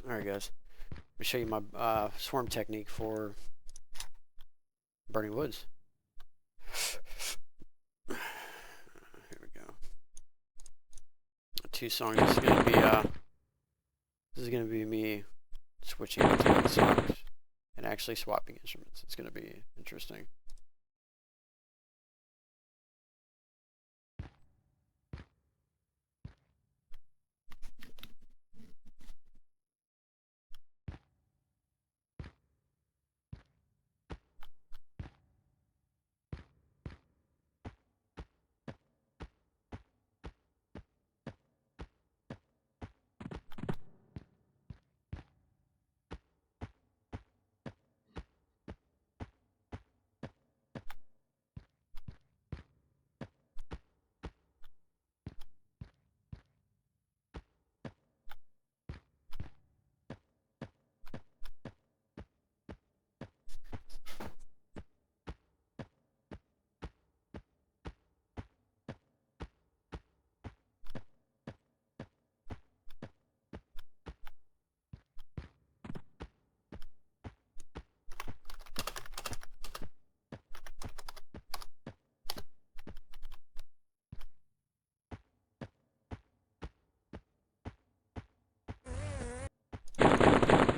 Alright guys, let me show you my swarm technique for burning woods. Here we go. 2 songs. This is gonna be me switching between songs and actually swapping instruments. It's gonna be interesting.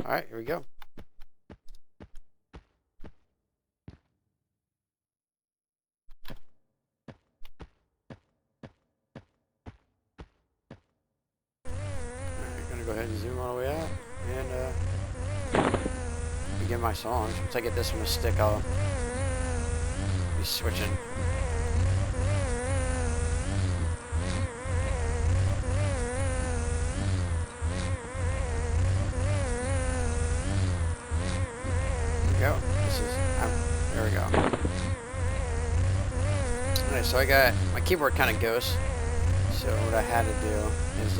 Alright, here we go. Alright, gonna go ahead and zoom all the way out and begin my songs. Once I get this one to stick, I'll be switching. Go. There we go. Alright, so I got my keyboard kind of goes. So what I had to do is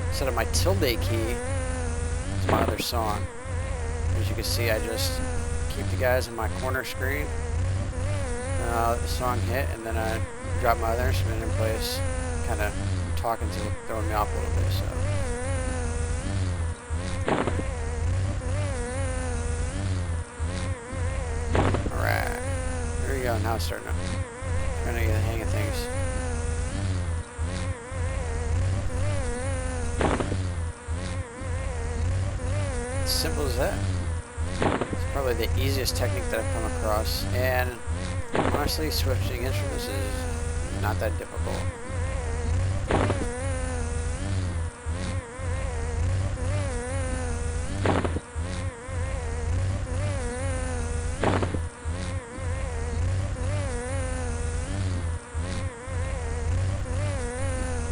instead of my tilde key, it's my other song. As you can see, I just keep the guys in my corner screen. Let the song hit, and then I drop my other instrument in place, kind of talking to throwing me off a little bit. So. Now it's starting to get the hang of things. As simple as that. It's probably the easiest technique that I've come across, and honestly, switching instruments is not that difficult.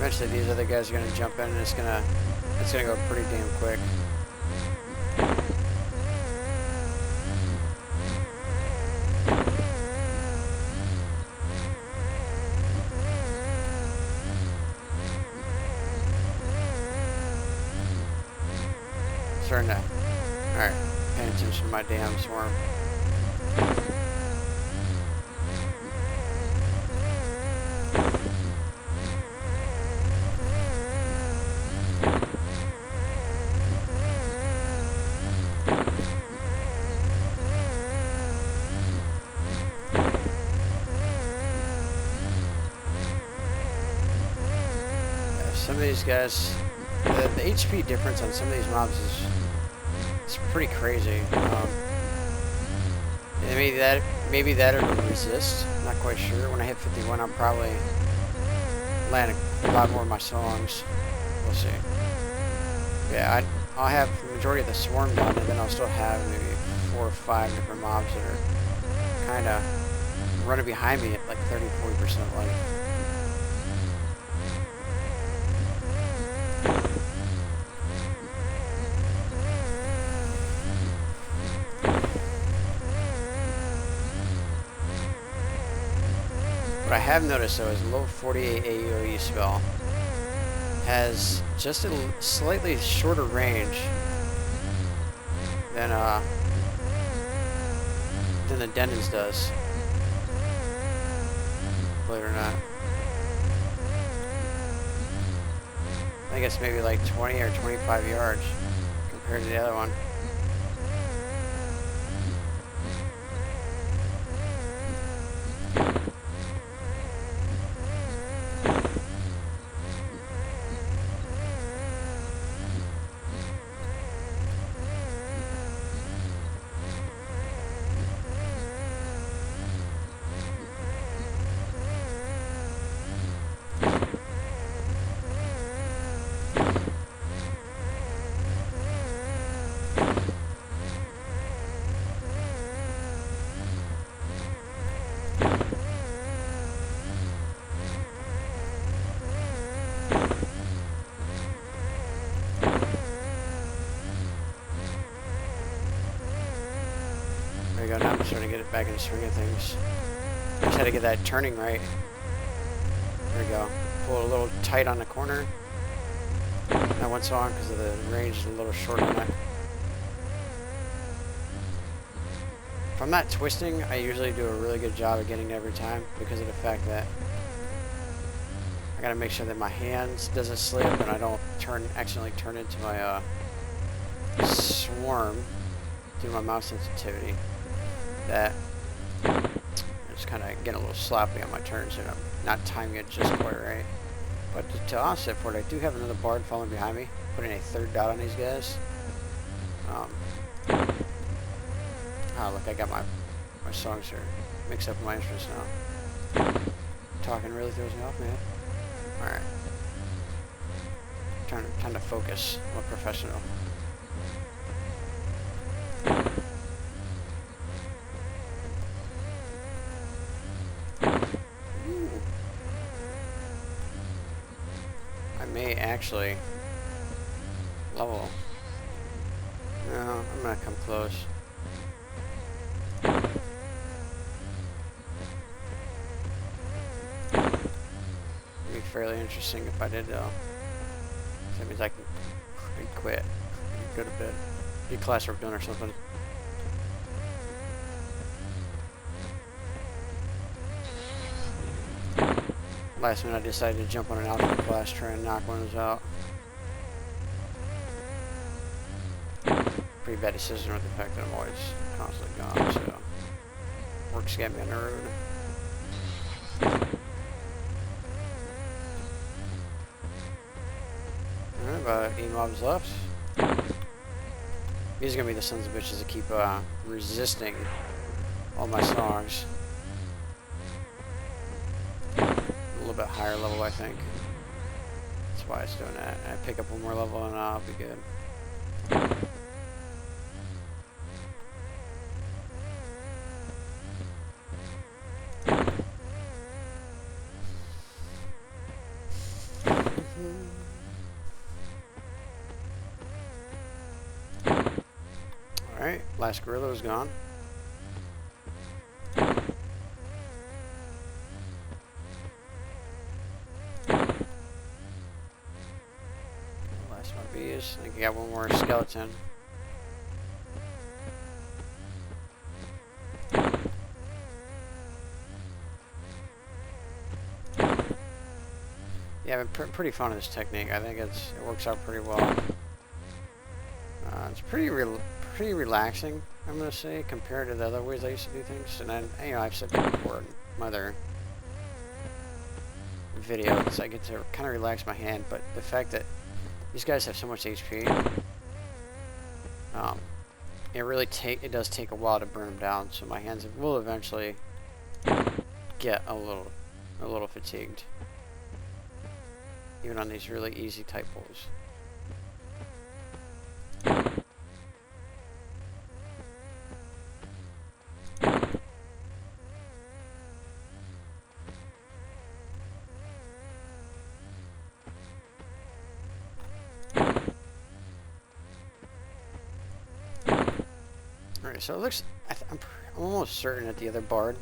Eventually these other guys are gonna jump in, and it's gonna go pretty damn quick. Starting to, alright, paying attention to my damn swarm. Some of these guys, the HP difference on some of these mobs is pretty crazy. Maybe that or resist. Not quite sure. When I hit 51, I'll probably land a lot more of my songs. We'll see. Yeah, I'll have the majority of the swarm done, and then I'll still have maybe 4 or 5 different mobs that are kind of running behind me at like 30-40% life. What I have noticed though is the level 48 AoE spell has just a slightly shorter range than the Denden's does. Believe it or not. I think it's maybe like 20 or 25 yards compared to the other one. There we go, now I'm starting to get it back in the swing of things. Just had to get that turning right. There we go. Pull it a little tight on the corner. That one song, because of the range is a little short on it. If I'm not twisting, I usually do a really good job of getting it every time because of the fact that I gotta make sure that my hands doesn't slip and I don't accidentally turn into my swarm due to my mouse sensitivity. That I just kind of get a little sloppy on my turns and I'm not timing it just quite right. But to offset for it, I do have another bard following behind me, putting a third dot on these guys. Oh, look, I got my songs here mixed up with my instruments now. Talking really throws me off, man. Alright. Time to focus. I'm a professional. Ooh. I may actually level. No, I'm gonna come close. It'd be fairly interesting if I did though. That means I can quit. Go to bed. Get classwork done or something. Last minute I decided to jump on an algebra class, try and knock one of those out. Pretty bad decision with the fact that I'm always constantly gone, so work's got me on the road. Alright, about 8 mobs left. These are gonna be the sons of bitches that keep resisting all my songs. A little bit higher level, I think. That's why it's doing that. I pick up one more level and I'll be good. Alright, last gorilla is gone. Last one of these. I think I got one more skeleton. Yeah, I've been pretty fond of this technique. I think it works out pretty well. It's pretty relaxing, I'm gonna say, compared to the other ways I used to do things. And then, you know, I've said that before in my other videos. I get to kind of relax my hand, but the fact that these guys have so much HP, it does take a while to burn them down. So my hands will eventually get a little fatigued, even on these really easy type pulls. Alright, so it looks, I'm almost certain that the other bard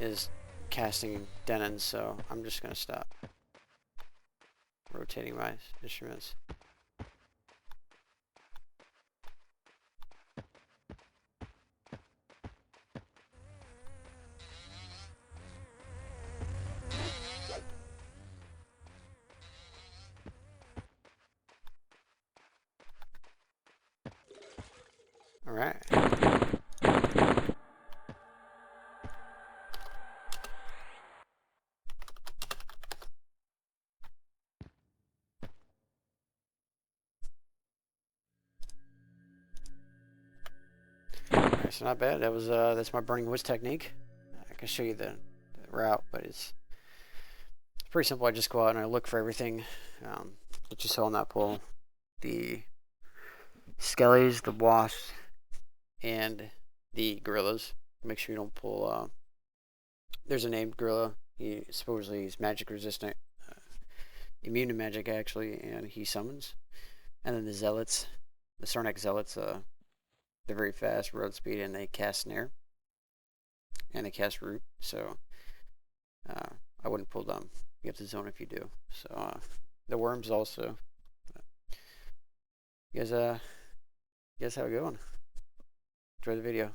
is casting Denons, so I'm just going to stop rotating my instruments. All right. Alright, so not bad. That's my burning woods technique. I can show you the route, but it's pretty simple. I just go out and I look for everything that you saw on that pole. The skellies, the wasps, and the gorillas. Make sure you don't pull. There's a named gorilla. He supposedly is magic resistant, immune to magic actually, and he summons. And then the zealots, the Sarnak zealots, they're very fast, road speed, and they cast snare and they cast root. So I wouldn't pull them. You have to zone if you do. So the worms also. You guys how it going? Enjoy the video.